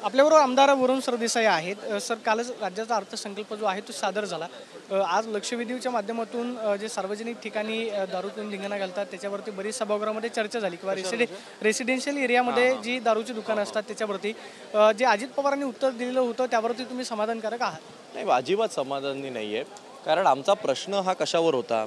आपल्याबरोबर आमदार वरुण सरदेसाई आहेत। सर, कालच राज्याचा अर्थसंकल्प जो आहे तो सादर झाला। आज लक्षवेधीच्या माध्यमातून जे सार्वजनिक ठिकाणी दारू पिऊन धिंगाणा घालतात त्याच्यावरती बरीच सभागृहामध्ये चर्चा झाली किंवा रेसिडेन्शियल एरियामध्ये जी दारूची दुकानं असतात त्याच्यावरती जे अजित पवारांनी उत्तर दिलेलं होतं त्यावरती तुम्ही समाधानकारक आहात? नाही, अजिबात समाधानी नाही आहे। कारण आमचा प्रश्न हा कशावर होता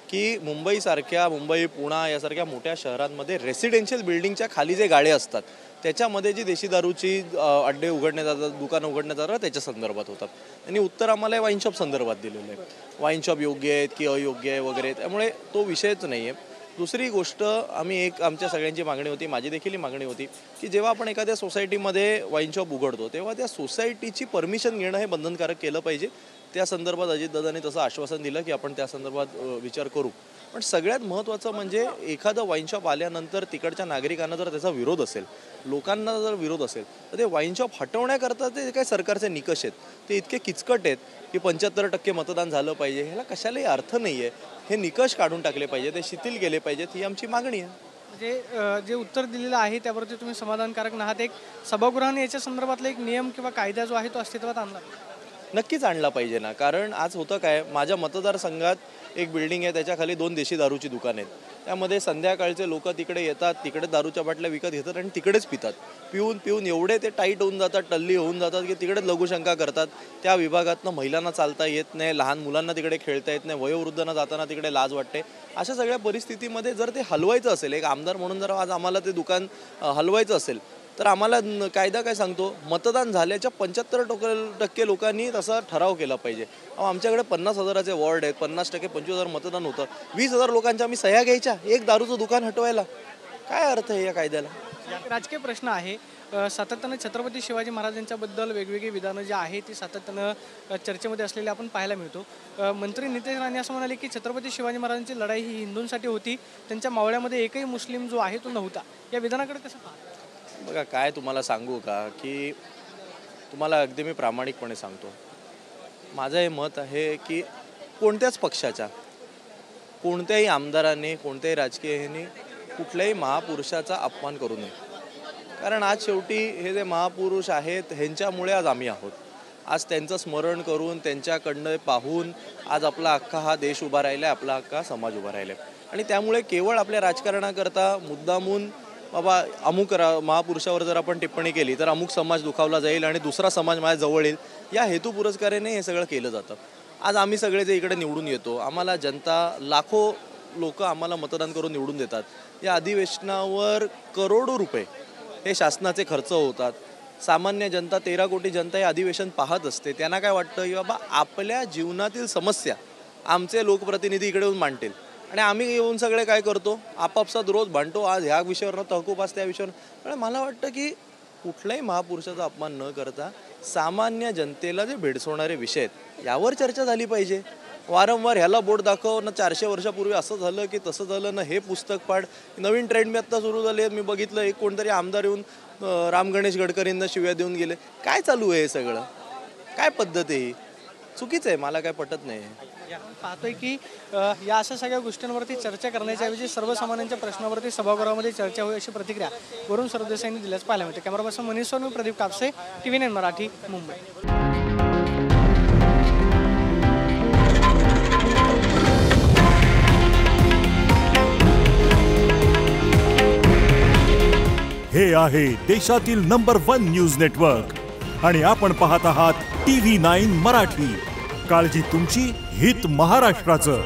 की मुंबईसारख्या मुंबई पुणे यासारख्या मोठ्या शहरांमध्ये रेसिडेन्शियल बिल्डिंगच्या खाली जे गाळे असतात त्याच्यामध्ये जी देशी दारूची अड्डे उघडण्यात जातात, दुकानं उघडण्यात जातात त्याच्या संदर्भात होतात। आणि उत्तर आम्हाला वाईन शॉप संदर्भात दिलेलं आहे। वाईन शॉप योग्य आहेत की अयोग्य आहे वगैरे, त्यामुळे तो विषयच नाही आहे। दुसरी गोष्ट, आमच्या सगळ्यांची मागणी होती, माझी देखील मागणी होती की जेव्हा आपण एखाद्या सोसायटीमध्ये वाईन शॉप उघडतो तेव्हा त्या सोसायटीची परमिशन घेणं हे बंधनकारक केलं पाहिजे। त्या संदर्भात अजितदादांनी तसं आश्वासन दिलं की आपण त्या संदर्भात विचार करू। पण सगळ्यात महत्त्वाचं म्हणजे एखादं वाईन शॉप आल्यानंतर तिकडच्या नागरिकांना जर त्याचा विरोध असेल, लोकांना जर विरोध असेल तर ते वाईन शॉप हटवण्याकरता ते काय सरकारचे निकष आहेत ते इतके किचकट आहेत की 75% मतदान झालं पाहिजे, ह्याला कशालाही अर्थ नाही आहे। हे निकष काढून टाकले पाहिजे, ते शिथिल केले पाहिजेत, ही आमची मागणी आहे। म्हणजे जे उत्तर दिलेलं आहे त्यावरती तुम्ही समाधानकारक नाहीत। एक सभागृहाने याच्या संदर्भातला एक नियम किंवा कायदा जो आहे तो अस्तित्वात आणला नक्कीच आणला पाहिजे ना। कारण आज होतं काय, माझ्या मतदारसंघात एक बिल्डिंग आहे, त्याच्याखाली 2 देशी दारूची दुकानं आहेत। त्यामध्ये संध्याकाळचे लोक तिकडे येतात, तिकडे दारूच्या बाटल्या विकत घेतात आणि तिकडेच पितात। पिऊन एवढे ते टाईट होऊन जातात, टल्ली होऊन जातात की तिकडेच लघुशंका करतात। त्या विभागातनं महिलांना चालता येत नाही, लहान मुलांना तिकडे खेळता येत नाही, वयोवृद्धांना जाताना तिकडे लाज वाटते। अशा सगळ्या परिस्थितीमध्ये जर ते हलवायचं असेल, एक आमदार म्हणून जर आज आम्हाला ते दुकान हलवायचं असेल तर आम्हाला कायदा काय सांगतो, मतदान झाल्याच्या 75% लोकांनी तसा ठराव केला पाहिजे। आमच्याकडे 50,000चे वॉर्ड आहेत, 50% 25,000 मतदान होतं, 20,000 लोकांच्या आम्ही सह्या घ्यायच्या एक दारूचं दुकान हटवायला, काय अर्थ आहे या कायद्याला? राजकीय प्रश्न आहे। सातत्यानं छत्रपती शिवाजी महाराजांच्याबद्दल वेगवेगळी विधानं जी आहे ती सातत्यानं चर्चेमध्ये असलेली आपण पाहायला मिळतो। मंत्री नितेश राणे असं म्हणाले की छत्रपती शिवाजी महाराजांची लढाई ही हिंदूंसाठी होती, त्यांच्या मावळ्यामध्ये एकही मुस्लिम जो आहे तो नव्हता। या विधानाकडे कसं पाहता? बघा, काय तुम्हाला सांगू का की तुम्हाला अगदी मी प्रामाणिकपणे सांगतो, माझं हे मत आहे की कोणत्याच पक्षाच्या कोणत्याही आमदाराने, कोणत्याही राजकीय ह्याने कुठल्याही महापुरुषाचा अपमान करू नये। कारण आज शेवटी हे जे महापुरुष आहेत ह्यांच्यामुळे आज आम्ही आहोत। आज त्यांचं स्मरण करून, त्यांच्याकडनं पाहून आज आपला अख्खा हा देश उभा राहिला आहे, आपला अख्खा समाज उभा राहिला आहे। आणि त्यामुळे केवळ आपल्या राजकारणाकरता मुद्दामून बाबा अमुक महापुरुषावर जर आपण टिप्पणी केली तर अमुक समाज दुखावला जाईल आणि दुसरा समाज माझ्या जवळ येईल, या हेतू पुरस्काराने हे सगळं केलं जातं। आज आम्ही सगळे जे इकडे निवडून येतो, आम्हाला जनता, लाखो लोक आम्हाला मतदान करून निवडून देतात। या अधिवेशनावर करोडो रुपये हे शासनाचे खर्च होतात। सामान्य जनता, 13 कोटी जनता हे अधिवेशन पाहत असते। त्यांना काय वाटतं की बाबा आपल्या जीवनातील समस्या आमचे लोकप्रतिनिधी इकडे येऊन मांडतील आणि आम्ही येऊन सगळे काय करतो, आपापसात रोज भांडतो, आज ह्या विषयावर तहकूब आज त्या विषयावर। पण मला वाटतं की कुठल्याही महापुरुषाचा अपमान न करता सामान्य जनतेला जे भेडसवणारे विषय आहेत यावर चर्चा झाली पाहिजे। वारंवार ह्याला बोट दाखव ना, 400 वर्षापूर्वी असं झालं की तसं झालं ना, हे पुस्तक पाड, नवीन ट्रेंड मी आत्ता सुरू झाले। मी बघितलं एक कोणतरी आमदार येऊन राम गणेश गडकरींना शिव्या देऊन गेले। काय चालू आहे हे सगळं? काय पद्धत आहे ही? चुकीचं आहे, मला काय पटत नाही। पाहतोय की या अशा सगळ्या गोष्टींवरती चर्चा करण्याच्या ऐवजी सर्वसामान्यांच्या प्रश्नावरती सभागृहामध्ये चर्चा होईल अशी प्रतिक्रिया वरुण सरदेसाईंनी दिल्याच पाहायला मिळते। Camera person Manish Sonu, Pradeep Kapse, TV9 Marathi, Mumbai. हे आहे देशातील नंबर 1 न्यूज नेटवर्क आणि आपण पाहत आहात TV9 मराठी। काळजी तुमची, हित महाराष्ट्राचं।